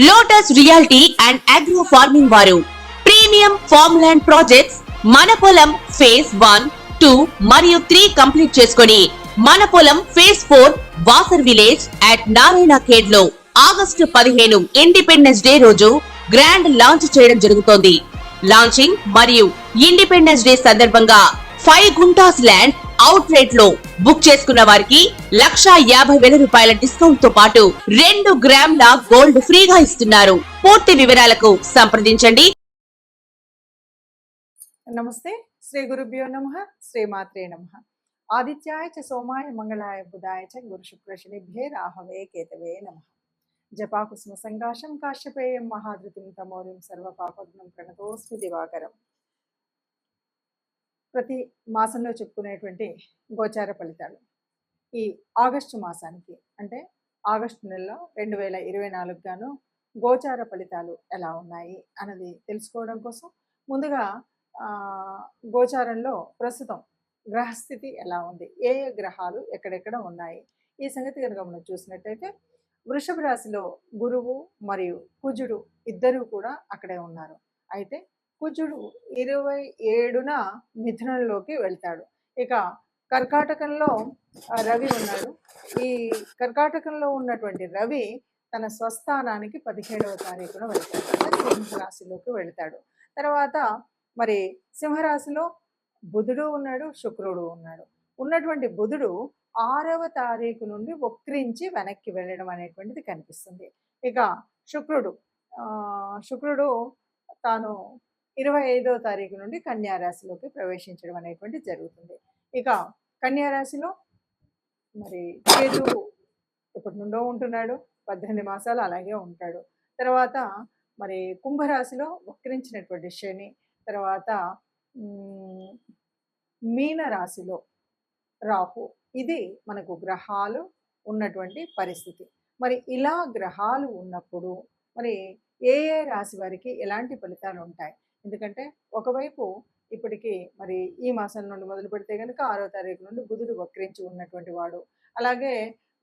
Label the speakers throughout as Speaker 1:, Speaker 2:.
Speaker 1: Lotus reality and agro farming వారు premium farm land projects మన పొలం ఫేజ్ 1, 2 మరియు 3 కంప్లీట్ చేసుకొని మన పొలం phase 4 Wasar village at Narayana Khed లో ఆగస్టు 15 ఇండిపెండెన్స్ డే రోజు గ్రాండ్ లాంచ్ చేయడం జరుగుతోంది. లాంచింగ్ మరియు ఇండిపెండెన్స్ డే సందర్భంగా 5 గుంటాస్ ల్యాండ్ అవుట్ రేట్ లో బుక్ చేసుకున్న వారికి 1,50,000 రూపాయల డిస్కౌంట్ తో పాటు 2 గ్రాముల గోల్డ్ ఫ్రీగా ఇస్తున్నారు. పూర్తి వివరాలకు సంప్రదించండి.
Speaker 2: నమస్తే. శ్రీ గురుభ్యో నమః. శ్రీ మాత్రే నమః. ఆదిత్యాయ చ సోమాయ మంగళాయ బుధాయ చ గురు శుక్ర శనిభ్యే రాహవే కేతవే నమః. జపాకుసుమ సంకాశం కాశ్యపేయం మహాధృతిం తమోరిం సర్వపాపగ్నం ప్రణతోస్మి దివాకరం. ప్రతి మాసంలో చెప్పుకునేటువంటి గోచార ఫలితాలు ఈ ఆగస్టు మాసానికి అంటే ఆగస్టు నెలలో 2024 గాను గోచార ఫలితాలు ఎలా ఉన్నాయి అన్నది తెలుసుకోవడం కోసం ముందుగా గోచారంలో ప్రస్తుతం గ్రహస్థితి ఎలా ఉంది, ఏ ఏ గ్రహాలు ఎక్కడెక్కడ ఉన్నాయి ఈ సంగతి కనుక మనం చూసినట్టయితే వృషభ రాశిలో గురువు మరియు కుజుడు ఇద్దరూ కూడా అక్కడే ఉన్నారు. అయితే కుజుడు 27న మిథునంలోకి వెళ్తాడు. ఇక కర్కాటకంలో రవి ఉన్నాడు. ఈ కర్కాటకంలో ఉన్నటువంటి రవి తన స్వస్థానానికి 17వ తారీఖున వెళ్తాడు, సింహరాశిలోకి వెళ్తాడు. తర్వాత మరి సింహరాశిలో బుధుడు ఉన్నాడు, శుక్రుడు ఉన్నాడు. ఉన్నటువంటి బుధుడు 6వ తారీఖు నుండి వక్రించి వెనక్కి వెళ్ళడం అనేటువంటిది కనిపిస్తుంది. ఇక శుక్రుడు తాను 25వ తారీఖు నుండి కన్యారాశిలోకి ప్రవేశించడం అనేటువంటిది జరుగుతుంది. ఇక కన్యారాశిలో మరి కేతువు ఎప్పటి నుండో ఉంటున్నాడు, 18 మాసాలు అలాగే ఉంటాడు. తర్వాత మరి కుంభరాశిలో వక్రించినటువంటి శని, తర్వాత మీన రాశిలో రాహు. ఇది మనకు గ్రహాలు ఉన్నటువంటి పరిస్థితి. మరి ఇలా గ్రహాలు ఉన్నప్పుడు మరి ఏ ఏ రాశి వారికి ఎలాంటి ఫలితాలు ఉంటాయి? ఎందుకంటే ఒకవైపు ఇప్పటికీ మరి ఈ మాసం నుండి మొదలు పెడితే కనుక 6వ తారీఖు నుండి బుధుడు వక్రించి ఉన్నటువంటి వాడు, అలాగే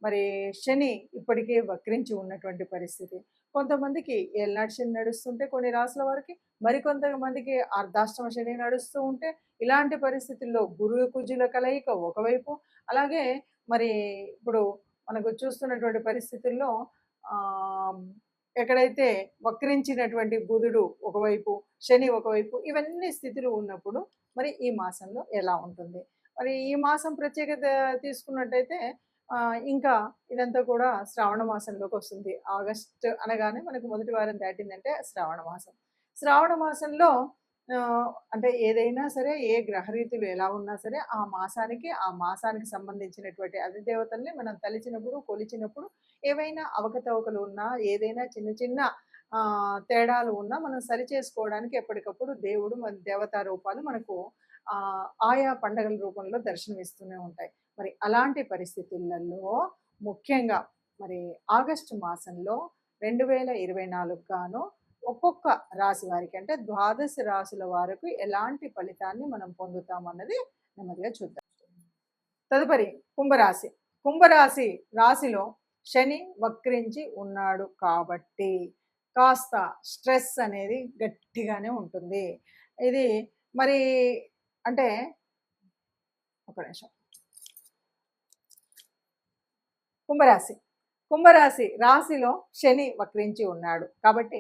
Speaker 2: మరి శని ఇప్పటికే వక్రించి ఉన్నటువంటి పరిస్థితి. కొంతమందికి ఏళ్ళనాటి శని నడుస్తుంటే కొన్ని రాసుల వారికి, మరికొంతమందికి అర్ధాష్టమ శని నడుస్తూ ఉంటే, ఇలాంటి పరిస్థితుల్లో గురు కుజుల కలయిక ఒకవైపు, అలాగే మరి ఇప్పుడు మనకు చూస్తున్నటువంటి పరిస్థితుల్లో ఎక్కడైతే వక్రించినటువంటి బుధుడు ఒకవైపు, శని ఒకవైపు, ఇవన్నీ స్థితులు ఉన్నప్పుడు మరి ఈ మాసంలో ఎలా ఉంటుంది? మరి ఈ మాసం ప్రత్యేకత తీసుకున్నట్టయితే ఇంకా ఇదంతా కూడా శ్రావణ మాసంలోకి వస్తుంది. ఆగస్టు అనగానే మనకు మొదటి వారం దాటిందంటే శ్రావణ మాసం. శ్రావణ మాసంలో అంటే ఏదైనా సరే, ఏ గ్రహరీతులు ఎలా ఉన్నా సరే ఆ మాసానికి సంబంధించినటువంటి అధిదేవతల్ని మనం తలిచినప్పుడు, కొలిచినప్పుడు ఏవైనా అవకతవకలు ఉన్నా, ఏదైనా చిన్న చిన్న తేడాలు ఉన్నా మనం సరి చేసుకోవడానికి ఎప్పటికప్పుడు దేవుడు మన దేవతా రూపాలు మనకు ఆయా పండగల రూపంలో దర్శనమిస్తూనే ఉంటాయి. మరి అలాంటి పరిస్థితులలో ముఖ్యంగా మరి ఆగస్టు మాసంలో 2024 గాను ఒక్కొక్క రాశి వారికి అంటే 12 రాశుల వారికి ఎలాంటి ఫలితాన్ని మనం పొందుతామన్నది నెమ్మదిగా చూద్దాం. తదుపరి కుంభరాశి. కుంభరాశి రాశిలో శని వక్రించి ఉన్నాడు కాబట్టి కాస్త స్ట్రెస్ అనేది గట్టిగానే ఉంటుంది. ఇది మరి అంటే ఒక నిమిషం. కుంభరాశి రాశిలో శని వక్రించి ఉన్నాడు కాబట్టి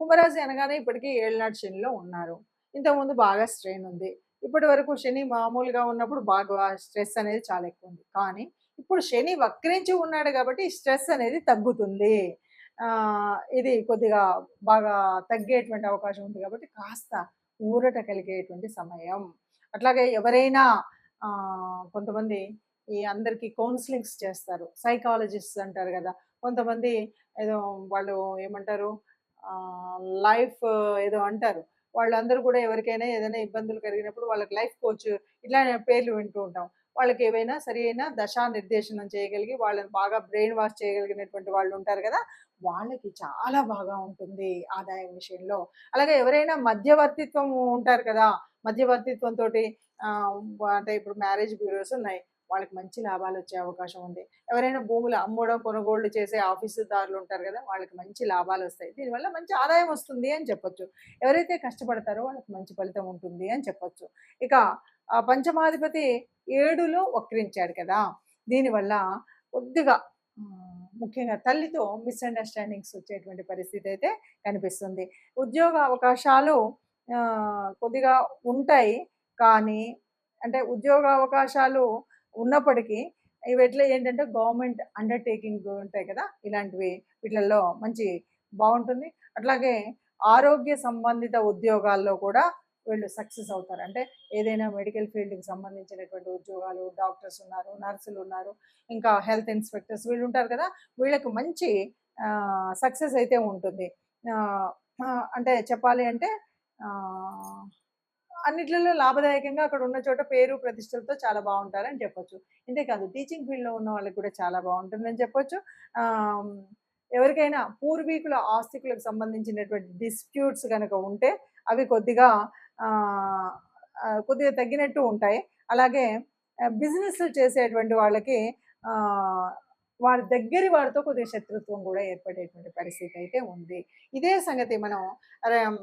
Speaker 2: కుంభరాశి అనగానే ఇప్పటికీ ఏళ్ళనాటి శనిలో ఉన్నారు. ఇంతకుముందు బాగా స్ట్రెయిన్ ఉంది. ఇప్పటి వరకు శని మామూలుగా ఉన్నప్పుడు బాగా స్ట్రెస్ అనేది చాలా ఎక్కువ ఉంది. కానీ ఇప్పుడు శని వక్రించి ఉన్నాడు కాబట్టి స్ట్రెస్ అనేది తగ్గుతుంది. ఇది కొద్దిగా బాగా తగ్గేటువంటి అవకాశం ఉంది కాబట్టి కాస్త ఊరట కలిగేటువంటి సమయం. అట్లాగే ఎవరైనా కొంతమంది ఈ అందరికీ కౌన్సిలింగ్స్ చేస్తారు, సైకాలజిస్ట్ అంటారు కదా. కొంతమంది ఏదో వాళ్ళు ఏమంటారు లైఫ్ ఏదో అంటారు, వాళ్ళందరూ కూడా ఎవరికైనా ఏదైనా ఇబ్బందులు కలిగినప్పుడు వాళ్ళకి లైఫ్ కోచ్ ఇట్లా పేర్లు వింటూ ఉంటాం. వాళ్ళకి ఏవైనా సరి అయిన దశా నిర్దేశనం చేయగలిగి వాళ్ళని బాగా బ్రెయిన్ వాష్ చేయగలిగినటువంటి వాళ్ళు ఉంటారు కదా, వాళ్ళకి చాలా బాగా ఉంటుంది ఆదాయం విషయంలో. అలాగే ఎవరైనా మధ్యవర్తిత్వం ఉంటారు కదా, మధ్యవర్తిత్వంతో అంటే ఇప్పుడు మ్యారేజ్ బ్యూరోస్ ఉన్నాయి, వాళ్ళకి మంచి లాభాలు వచ్చే అవకాశం ఉంది. ఎవరైనా భూములు అమ్మడం, కొనుగోళ్లు చేసే ఆఫీసుదారులు ఉంటారు కదా! వాళ్ళకి మంచి లాభాలు వస్తాయి. దీనివల్ల మంచి ఆదాయం వస్తుంది అని చెప్పొచ్చు. ఎవరైతే కష్టపడతారో వాళ్ళకి మంచి ఫలితం ఉంటుంది అని చెప్పొచ్చు. ఇక పంచమాధిపతి 7లో వక్రించాడు కదా! దీనివల్ల కొద్దిగా ముఖ్యంగా తల్లితో మిస్‌అండర్‌స్టాండింగ్స్ వచ్చేటువంటి పరిస్థితి అయితే కనిపిస్తుంది. ఉద్యోగ అవకాశాలు కొద్దిగా ఉంటాయి. కానీ అంటే ఉద్యోగ అవకాశాలు ఉన్నప్పటికీ వీటిలో ఏంటంటే గవర్నమెంట్ అండర్‌టేకింగ్ ఉంటాయి కదా! ఇలాంటివి వీటిలలో మంచి బావుంటుంది. అట్లాగే ఆరోగ్య సంబంధిత ఉద్యోగాల్లో కూడా వీళ్ళు సక్సెస్ అవుతారు. అంటే ఏదైనా మెడికల్ ఫీల్డ్‌కి సంబంధించినటువంటి ఉద్యోగాలు, డాక్టర్స్ ఉన్నారు, నర్సులు ఉన్నారు, ఇంకా హెల్త్ ఇన్స్‌పెక్టర్స్ వీళ్ళు ఉంటారు కదా! వీళ్ళకి మంచి సక్సెస్ అయితే ఉంటుంది. అంటే చెప్పాలి అంటే ఆహ్, అన్నిట్లలో లాభదాయకంగా అక్కడ ఉన్న చోట పేరు ప్రతిష్టలతో చాలా బావుంటారని చెప్పొచ్చు. ఇంతే కాదు టీచింగ్ ఫీల్డ్‌లో ఉన్న వాళ్ళకి కూడా చాలా బావుంటుందని చెప్పొచ్చు. ఆహ్, ఎవరికైనా పూర్వీకుల ఆస్తికులకు సంబంధించినటువంటి డిస్ప్యూట్స్ గనక ఉంటే అవి ఆహ్, కొద్దిగా తగ్గినట్టు ఉంటాయి. అలాగే బిజినెస్‌లు చేసేటువంటి వాళ్ళకి ఆహ్, వారి దగ్గరి వారితో కొద్దిగా శత్రుత్వం కూడా ఏర్పడేటువంటి పరిస్థితి అయితే ఉంది. ఇదే సంగతి మనం ఆహ్,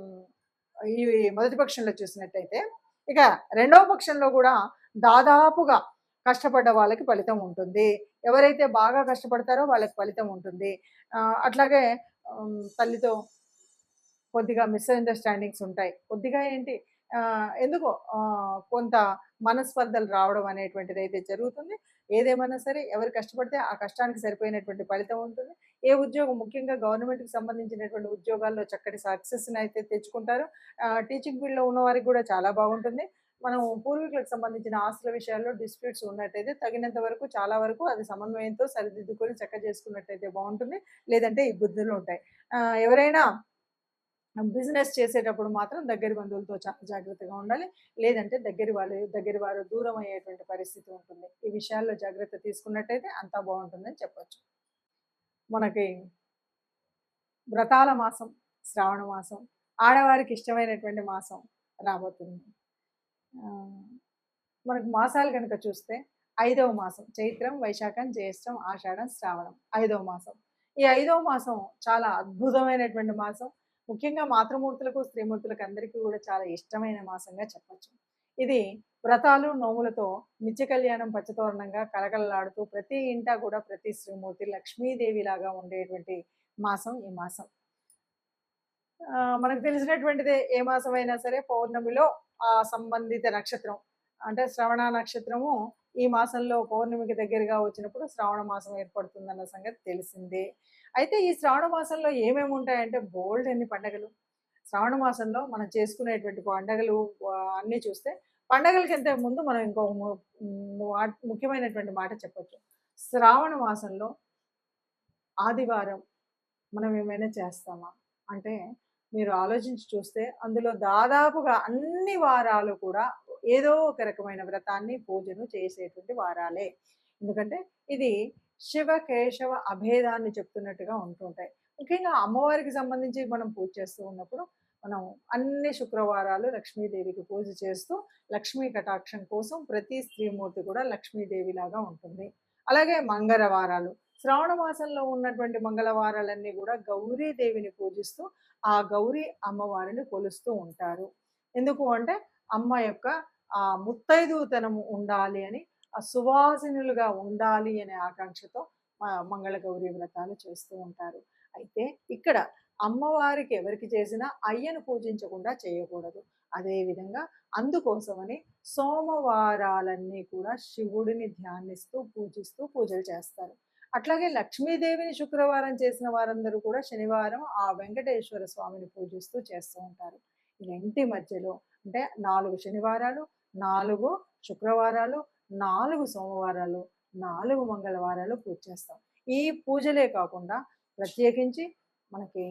Speaker 2: ఈ మొదటి పక్షంలో చూసినట్టయితే, ఇక రెండవ పక్షంలో కూడా దాదాపుగా కష్టపడ్డ వాళ్ళకి ఫలితం ఉంటుంది. ఎవరైతే బాగా కష్టపడతారో వాళ్ళకి ఫలితం ఉంటుంది. అట్లాగే తల్లితో కొద్దిగా మిస్‌అండర్‌స్టాండింగ్స్ ఉంటాయి. కొద్దిగా ఏంటి ఎందుకో కొంత మనస్పర్ధలు రావడం అనేటువంటిదైతే జరుగుతుంది. ఏదేమైనా సరే ఎవరు కష్టపడితే ఆ కష్టానికి సరిపోయినటువంటి ఫలితం ఉంటుంది. ఏ ఉద్యోగం ముఖ్యంగా గవర్నమెంట్‌కి సంబంధించినటువంటి ఉద్యోగాల్లో చక్కటి సక్సెస్‌నైతే తెచ్చుకుంటారు. టీచింగ్ ఫీల్డ్‌లో ఉన్నవారికి కూడా చాలా బాగుంటుంది. మనం పూర్వీకులకు సంబంధించిన ఆస్తుల విషయాల్లో డిస్ప్యూట్స్ ఉన్నట్టయితే తగినంత వరకు చాలా వరకు అది సమన్వయంతో సరిదిద్దుకొని చేసుకున్నట్టయితే బాగుంటుంది. లేదంటే ఇబ్బందులు ఉంటాయి. ఎవరైనా బిజినెస్ చేసేటప్పుడు మాత్రం దగ్గరి బంధువులతో చాలా జాగ్రత్తగా ఉండాలి. లేదంటే దగ్గరి వారు దూరం అయ్యేటువంటి పరిస్థితి ఉంటుంది. ఈ విషయాల్లో జాగ్రత్త తీసుకున్నట్టయితే అంతా బాగుంటుందని చెప్పొచ్చు. మనకి వ్రతాల మాసం, శ్రావణ మాసం, ఆడవారికి ఇష్టమైనటువంటి మాసం రాబోతుంది. మనకు మాసాలు కనుక చూస్తే 5వ మాసం చైత్రం, వైశాఖం, జ్యేష్టం, ఆషాఢం, శ్రావణం 5వ మాసం. ఈ 5వ మాసం చాలా అద్భుతమైనటువంటి మాసం. ముఖ్యంగా మాతృమూర్తులకు, స్త్రీమూర్తులకు అందరికీ కూడా చాలా ఇష్టమైన మాసంగా చెప్పొచ్చు. ఇది వ్రతాలు, నోములతో నిత్య కళ్యాణం పచ్చతోరణంగా కలకలలాడుతూ ప్రతి ఇంటా కూడా ప్రతి శ్రీమూర్తి లక్ష్మీదేవిలాగా ఉండేటువంటి మాసం ఈ మాసం. మనకు తెలిసినటువంటిదే ఏ మాసమైనా సరే పౌర్ణమిలో ఆ సంబంధిత నక్షత్రం అంటే శ్రవణ నక్షత్రము ఈ మాసంలో పౌర్ణమికి దగ్గరగా వచ్చినప్పుడు శ్రావణ మాసం ఏర్పడుతుందన్న సంగతి తెలిసిందే. అయితే ఈ శ్రావణ మాసంలో ఏమేమి ఉంటాయంటే బోల్డ్ అన్ని పండగలు. శ్రావణ మాసంలో మనం చేసుకునేటువంటి పండగలు అన్నీ చూస్తే పండగలకంటే ముందు మనం ఇంకో ముఖ్యమైనటువంటి మాట చెప్పొచ్చు. శ్రావణ మాసంలో ఆదివారం మనం ఏమైనా చేస్తామా? అంటే మీరు ఆలోచించి చూస్తే అందులో దాదాపుగా అన్ని వారాలు కూడా ఏదో ఒక రకమైన వ్రతాన్ని, పూజను చేసేటువంటి వారాలే. ఎందుకంటే ఇది శివ, కేశవ అభేదాన్ని చెప్తున్నట్టుగా ఉంటుంటాయి. ముఖ్యంగా అమ్మవారికి సంబంధించి మనం పూజ చేస్తూ ఉన్నప్పుడు మనం అన్ని శుక్రవారాలు లక్ష్మీదేవికి పూజ చేస్తూ లక్ష్మీ కటాక్షం కోసం ప్రతి స్త్రీమూర్తి కూడా లక్ష్మీదేవిలాగా ఉంటుంది. అలాగే మంగళవారాలు శ్రావణ మాసంలో ఉన్నటువంటి మంగళవారాలన్నీ కూడా గౌరీదేవిని పూజిస్తూ ఆ గౌరీ అమ్మవారిని కొలుస్తూ ఉంటారు. ఎందుకు అంటే అమ్మ యొక్క ఆ ముత్తైదుతనము ఉండాలి అని, ఆ సువాసినులుగా ఉండాలి అనే ఆకాంక్షతో మంగళ గౌరీ వ్రతాలు చేస్తూ ఉంటారు. అయితే ఇక్కడ అమ్మవారికి ఎవరికి చేసినా అయ్యను పూజించకుండా చేయకూడదు. అదేవిధంగా అందుకోసమని సోమవారాలన్నీ కూడా శివుడిని ధ్యానిస్తూ పూజిస్తూ పూజలు చేస్తారు. అట్లాగే లక్ష్మీదేవిని శుక్రవారం చేసిన వారందరూ కూడా శనివారం ఆ వెంకటేశ్వర స్వామిని పూజిస్తూ చేస్తూ ఉంటారు. ఇంటి మధ్యలో అంటే 4 శనివారాలు, 4 శుక్రవారాలు, 4 సోమవారాలు, 4 మంగళవారాలు పూజ చేస్తాం. ఈ పూజలే కాకుండా ప్రత్యేకించి మనకి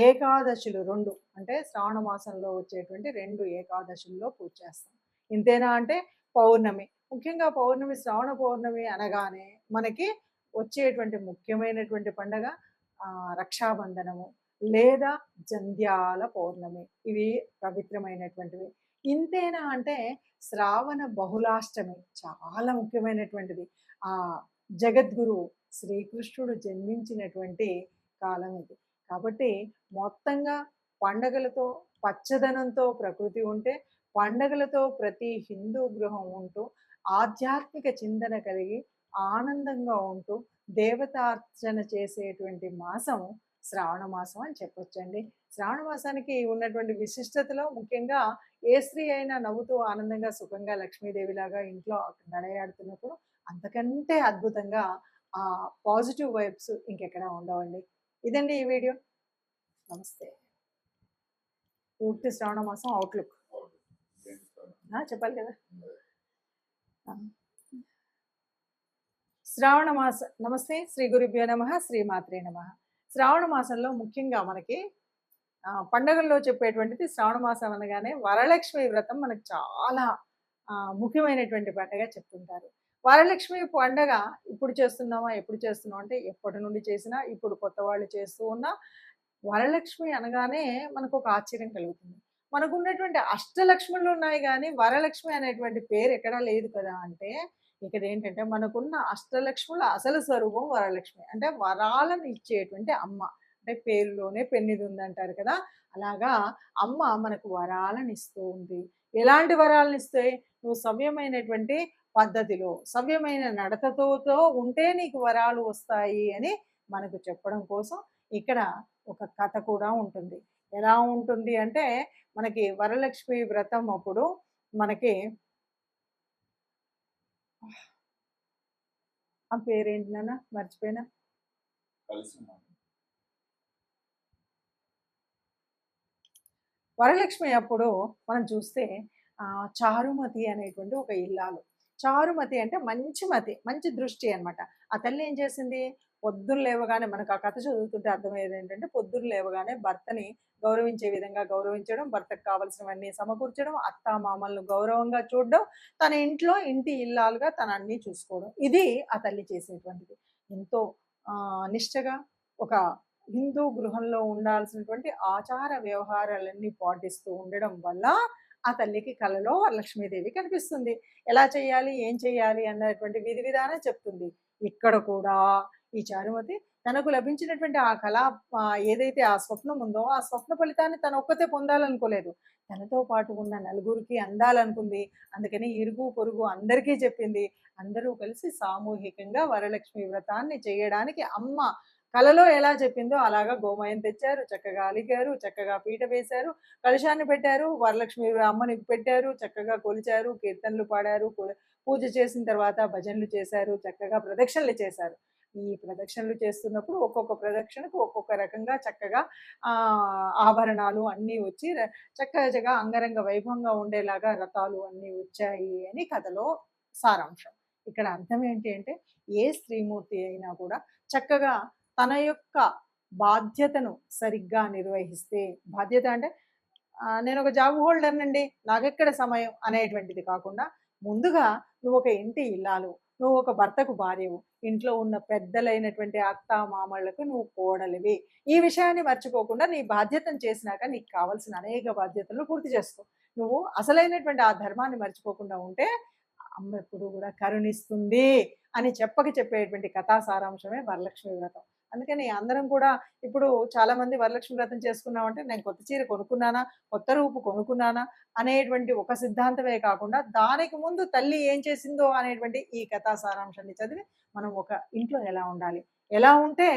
Speaker 2: ఏకాదశులు 2 అంటే శ్రావణ మాసంలో వచ్చేటువంటి 2 ఏకాదశుల్లో పూజ చేస్తాం. ఇంతేనా అంటే పౌర్ణమి, ముఖ్యంగా పౌర్ణమి శ్రావణ పౌర్ణమి అనగానే మనకి వచ్చేటువంటి ముఖ్యమైనటువంటి పండగ రక్షాబంధనము లేదా జంధ్యాల పౌర్ణమి. ఇవి పవిత్రమైనటువంటివి. ఇంతేనా అంటే శ్రావణ బహుళాష్టమి చాలా ముఖ్యమైనటువంటిది. ఆ జగద్గురు శ్రీకృష్ణుడు జన్మించినటువంటి కాలం ఇది. కాబట్టి మొత్తంగా పండగలతో, పచ్చదనంతో ప్రకృతి ఉంటే, పండగలతో ప్రతి హిందూ గృహం ఉంటూ, ఆధ్యాత్మిక చింతన కలిగి, ఆనందంగా ఉంటూ, దేవతార్చన చేసేటువంటి మాసం శ్రావణ మాసం అని చెప్పొచ్చండి. శ్రావణ మాసానికి ఉన్నటువంటి విశిష్టతలో ముఖ్యంగా ఏ స్త్రీ అయినా నవ్వుతూ ఆనందంగా సుఖంగా లక్ష్మీదేవిలాగా ఇంట్లో నడయాడుతున్నప్పుడు అంతకంటే అద్భుతంగా ఆ పాజిటివ్ వైబ్స్ ఇంకెక్కడా ఉండవండి. ఇదండి ఈ వీడియో. నమస్తే. పూర్తి శ్రావణ మాసం అవుట్లుక్ చెప్పాలి కదా. ఆ. శ్రావణ మాస నమస్తే. శ్రీ గురుభ్యో నమః. శ్రీమాత్రే నమః. శ్రావణ మాసంలో ముఖ్యంగా మనకి పండగల్లో చెప్పేటువంటిది శ్రావణ మాసం అనగానే వరలక్ష్మి వ్రతం మనకు చాలా ముఖ్యమైనటువంటి పండగ చెప్తుంటారు. వరలక్ష్మి పండగ ఇప్పుడు చేస్తున్నామా, ఎప్పుడు చేస్తున్నాం అంటే ఎప్పటి నుండి చేసినా, ఇప్పుడు కొత్త వాళ్ళు చేస్తూ ఉన్నా వరలక్ష్మి అనగానే మనకు ఒక ఆశ్చర్యం కలుగుతుంది. మనకున్నటువంటి అష్టలక్ష్ములు ఉన్నాయి కానీ వరలక్ష్మి అనేటువంటి పేరు ఎక్కడా లేదు కదా అంటే, ఇక్కడ ఏంటంటే మనకున్న అష్టలక్ష్ముల అసలు స్వరూపం వరలక్ష్మి. అంటే వరాలను ఇచ్చేటువంటి అమ్మ. అంటే పేరులోనే పెన్నిది ఉందంటారు కదా. అలాగా అమ్మ మనకు వరాలను ఇస్తూ ఉంది. ఎలాంటి వరాలను ఇస్తాయి? నువ్వు సవ్యమైనటువంటి పద్ధతిలో, సవ్యమైన నడతతో ఉంటే నీకు వరాలు వస్తాయి అని మనకు చెప్పడం కోసం ఇక్కడ ఒక కథ కూడా ఉంటుంది. ఎలా ఉంటుంది అంటే, మనకి వరలక్ష్మి వ్రతం అప్పుడు మనకి ఆ పేరేంటి నాన్న మర్చిపోయినా. వరలక్ష్మి అప్పుడు మనం చూస్తే చారుమతి అనేటువంటి ఒక ఇల్లాలు. చారుమతి అంటే మంచి మతి, మంచి దృష్టి అనమాట. ఆ తల్లి ఏం చేసింది, పొద్దున్న లేవగానే మనకు ఆ కథ చదువుతుంటే అర్థమయ్యేది ఏంటంటే, పొద్దున్న లేవగానే భర్తని గౌరవించే విధంగా గౌరవించడం, భర్తకు కావలసినవన్నీ సమకూర్చడం, అత్త మామలను గౌరవంగా చూడడం, తన ఇంట్లో ఇంటి ఇల్లాలుగా తన అన్నీ చూసుకోవడం. ఇది ఆ తల్లి చేసేటువంటిది. ఎంతో నిష్టగా ఒక హిందూ గృహంలో ఉండాల్సినటువంటి ఆచార వ్యవహారాలన్నీ పాటిస్తూ ఉండడం వల్ల ఆ తల్లికి కలలో లక్ష్మీదేవి కనిపిస్తుంది. ఎలా చేయాలి, ఏం చేయాలి అన్నటువంటి విధి విధానం చెప్తుంది. ఇక్కడ కూడా ఈ చారుమతి తనకు లభించినటువంటి ఆ కళ ఏదైతే ఆ స్వప్నం ఉందో ఆ స్వప్న ఫలితాన్ని తను ఒక్కతే పొందాలనుకోలేదు. తనతో పాటు ఉన్న నలుగురికి అందాలనుకుంది. అందుకని ఇరుగు పొరుగు అందరికీ చెప్పింది. అందరూ కలిసి సామూహికంగా వరలక్ష్మి వ్రతాన్ని చేయడానికి అమ్మ కలలో ఎలా చెప్పిందో అలాగా గోమయం తెచ్చారు, చక్కగా అలిగారు, చక్కగా పీట వేశారు, కలశాన్ని పెట్టారు, వరలక్ష్మి అమ్మని పెట్టారు, చక్కగా కొలిచారు, కీర్తనలు పాడారు, పూజ చేసిన తర్వాత భజనలు చేశారు, చక్కగా ప్రదక్షిణలు చేశారు. ఈ ప్రదక్షిణలు చేస్తున్నప్పుడు ఒక్కొక్క ప్రదక్షిణకు ఒక్కొక్క రకంగా చక్కగా ఆభరణాలు అన్నీ వచ్చి చక్కగా అంగరంగ వైభవంగా ఉండేలాగా రథాలు అన్నీ వచ్చాయి అని కథలో సారాంశం. ఇక్కడ అర్థం ఏంటి అంటే, ఏ స్త్రీమూర్తి అయినా కూడా చక్కగా తన యొక్క బాధ్యతను సరిగ్గా నిర్వహిస్తే, బాధ్యత అంటే నేను ఒక జాబ్ హోల్డర్నండి, నాకెక్కడ సమయం అనేటువంటిది కాకుండా, ముందుగా నువ్వు ఒక ఇంటి ఇల్లాలు, నువ్వు ఒక భర్తకు భార్యవు, ఇంట్లో ఉన్న పెద్దలైనటువంటి అత్త మామళ్లకు నువ్వు కోడలివి. ఈ విషయాన్ని మర్చిపోకుండా నీ బాధ్యతను చేసినాక నీకు కావాల్సిన అనేక బాధ్యతలు పూర్తి చేసుకో. నువ్వు అసలైనటువంటి ఆ ధర్మాన్ని మర్చిపోకుండా ఉంటే అమ్మ ఎప్పుడు కూడా కరుణిస్తుంది అని చెప్పేటువంటి కథా సారాంశమే వరలక్ష్మి వ్రతం. అందుకని అందరం కూడా ఇప్పుడు చాలామంది వరలక్ష్మి వ్రతం చేసుకున్నామంటే నేను కొత్త చీర కొనుక్కున్నానా, కొత్త రూపు కొనుక్కున్నానా అనేటువంటి ఒక సిద్ధాంతమే కాకుండా, దానికి ముందు తల్లి ఏం చేసిందో అనేటువంటి ఈ కథా సారాంశాన్ని చదివి మనం ఒక ఇంట్లో ఎలా ఉండాలి, ఎలా ఉంటే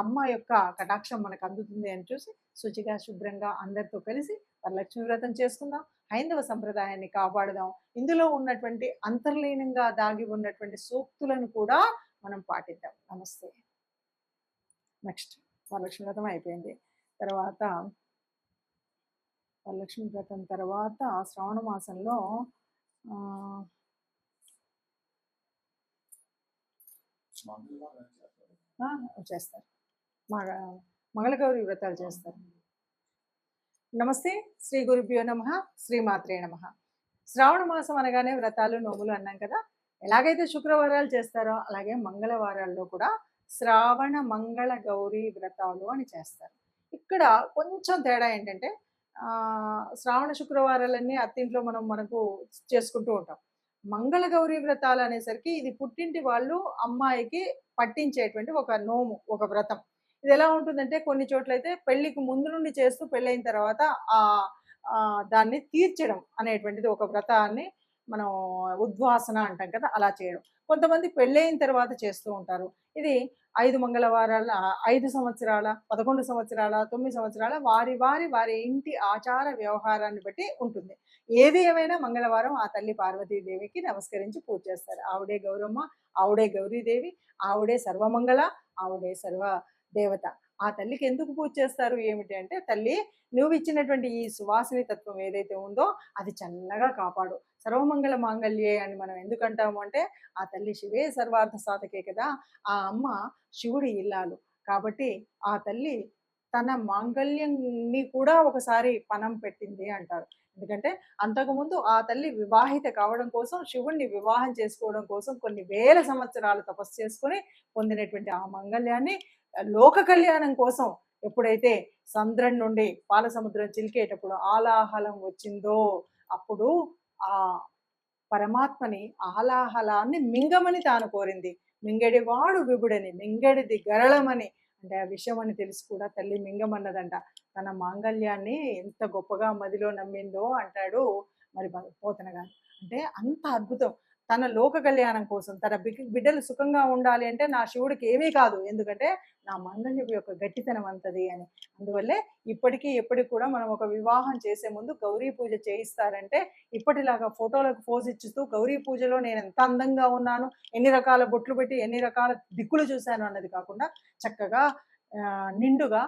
Speaker 2: అమ్మ యొక్క కటాక్షం మనకు అందుతుంది అని చూసి శుచిగా శుభ్రంగా అందరితో కలిసి వరలక్ష్మి వ్రతం చేసుకుందాం. హైందవ సంప్రదాయాన్ని కాపాడుదాం. ఇందులో ఉన్నటువంటి అంతర్లీనంగా దాగి ఉన్నటువంటి సూక్తులను కూడా మనం పాటిద్దాం. నమస్తే. నెక్స్ట్ వరలక్ష్మి వ్రతం అయిపోయింది. తర్వాత వరలక్ష్మి వ్రతం తర్వాత శ్రావణ మాసంలో చేస్తారు, మంగళగౌరి వ్రతాలు చేస్తారు. నమస్తే. శ్రీ గురుభ్యో నమః. శ్రీమాత్రే నమః. శ్రావణ మాసం అనగానే వ్రతాలు నోములు అన్నాం కదా. ఎలాగైతే శుక్రవారాలు చేస్తారో అలాగే మంగళవారాల్లో కూడా శ్రావణ మంగళ గౌరీ వ్రతాలు అని చేస్తారు. ఇక్కడ కొంచెం తేడా ఏంటంటే, శ్రావణ శుక్రవారాలన్నీ అత్తింట్లో మనకు చేసుకుంటూ ఉంటాం. మంగళగౌరి వ్రతాలు అనేసరికి ఇది పుట్టింటి వాళ్ళు అమ్మాయికి పట్టించేటువంటి ఒక నోము, ఒక వ్రతం. ఇది ఎలా ఉంటుందంటే కొన్ని చోట్లయితే పెళ్ళికి ముందు నుండి చేస్తూ పెళ్ళైన తర్వాత ఆహ్, దాన్ని తీర్చడం అనేటువంటిది ఒక వ్రతాన్ని మనం ఉద్వాసన అంటాం కదా! అలా చేయడం. కొంతమంది పెళ్ళైన తర్వాత చేస్తూ ఉంటారు. ఇది 5 మంగళవారాల 5 సంవత్సరాల, 11 సంవత్సరాల, 9 సంవత్సరాల వారి ఇంటి ఆచార వ్యవహారాన్ని బట్టి ఉంటుంది. ఏది ఏమైనా మంగళవారం ఆ తల్లి పార్వతీదేవికి నమస్కరించి పూజ చేస్తారు. ఆవిడే గౌరమ్మ, ఆవిడే గౌరీదేవి, ఆవిడే సర్వమంగళ, ఆవిడే సర్వ దేవత. ఆ తల్లికి ఎందుకు పూజ చేస్తారు ఏమిటి అంటే, తల్లి నువ్విచ్చినటువంటి ఈ సువాసిని తత్వం ఏదైతే ఉందో అది చల్లగా కాపాడు. సర్వమంగళ మాంగళ్యే అని మనం ఎందుకంటాము అంటే, ఆ తల్లి శివే సర్వార్థ సాధకే కదా! ఆ అమ్మ శివుడి ఇల్లాలు. కాబట్టి ఆ తల్లి తన మాంగళ్యంని కూడా ఒకసారి పణం పెట్టింది అంటారు. ఎందుకంటే అంతకుముందు ఆ తల్లి వివాహిత కావడం కోసం, శివుడిని వివాహం చేసుకోవడం కోసం కొన్ని వేల సంవత్సరాలు తపస్సు చేసుకొని పొందినటువంటి ఆ మాంగళ్యాన్ని లోక కళ్యాణం కోసం ఎప్పుడైతే సంద్రం నుండి పాలసముద్రం చిలికేటప్పుడు ఆలాహలం వచ్చిందో అప్పుడు ఆ పరమాత్మని ఆలాహలాన్ని మింగమని తాను కోరింది. మింగెడివాడు విభుడని, మింగెడిది గరళమని, అంటే ఆ విషమని తెలిసి కూడా తల్లి మింగమన్నదంట. తన మాంగళ్యాన్ని ఎంత గొప్పగా మదిలో నమ్మిందో అంటాడు మరి పోతన గారు. అంటే అంత అద్భుతం. తన లోక కళ్యాణం కోసం, తన బిడ్డలు సుఖంగా ఉండాలి అంటే నా శివుడికి ఏమీ కాదు. ఎందుకంటే నా మాంగళ్యపు యొక్క గట్టితనం అంతది అని. అందువల్లే ఇప్పటికీ ఎప్పటికి కూడా మనం ఒక వివాహం చేసే ముందు గౌరీ పూజ చేయిస్తారంటే ఇప్పటిలాగా ఫోటోలకు పోజ్ ఇచ్చుతూ గౌరీ పూజలో నేను ఎంత అందంగా ఉన్నాను, ఎన్ని రకాల బొట్లు పెట్టి ఎన్ని రకాల దిక్కులు చూశాను అన్నది కాకుండా చక్కగా నిండుగా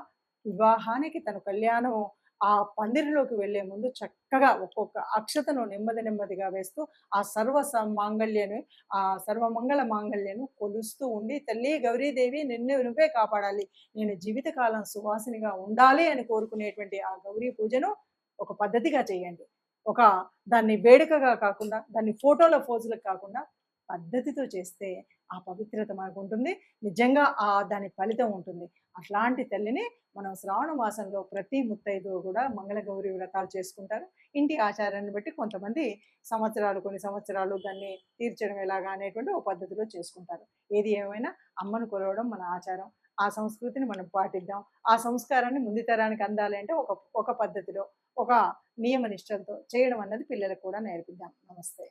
Speaker 2: వివాహానికి తన కళ్యాణం ఆ పందిరిలోకి వెళ్లే ముందు చక్కగా ఒక్కొక్క అక్షతను నెమ్మదిగా వేస్తూ ఆ మాంగళ్యను, ఆ సర్వమంగళ మాంగళ్యను కొలుస్తూ ఉండి, తల్లి గౌరీదేవి నిన్ను నువ్వే కాపాడాలి, నేను జీవితకాలం సువాసినిగా ఉండాలి అని కోరుకునేటువంటి ఆ గౌరీ పూజను ఒక పద్ధతిగా చేయండి. ఒక దాన్ని వేడుకగా కాకుండా, దాన్ని ఫోటోల పోజులకు కాకుండా పద్ధతితో చేస్తే ఆ పవిత్రత మనకుంటుంది. నిజంగా దాని ఫలితం ఉంటుంది. అట్లాంటి తల్లిని మనం శ్రావణ మాసంలో ప్రతి ముత్తైదువు కూడా మంగళగౌరి వ్రతాలు చేసుకుంటారు. ఇంటి ఆచారాన్ని బట్టి కొంతమంది కొన్ని సంవత్సరాలు దాన్ని తీర్చడం ఎలాగా అనేటువంటి ఒక పద్ధతిలో చేసుకుంటారు. ఏది ఏమైనా అమ్మను కొలవడం మన ఆచారం. ఆ సంస్కృతిని మనం పాటిద్దాం. ఆ సంస్కారాన్ని ముందు తరానికి అందాలి అంటే ఒక పద్ధతిలో, ఒక నియమ నిష్టలతో చేయడం అన్నది పిల్లలకు కూడా నేర్పిద్దాం. నమస్తే.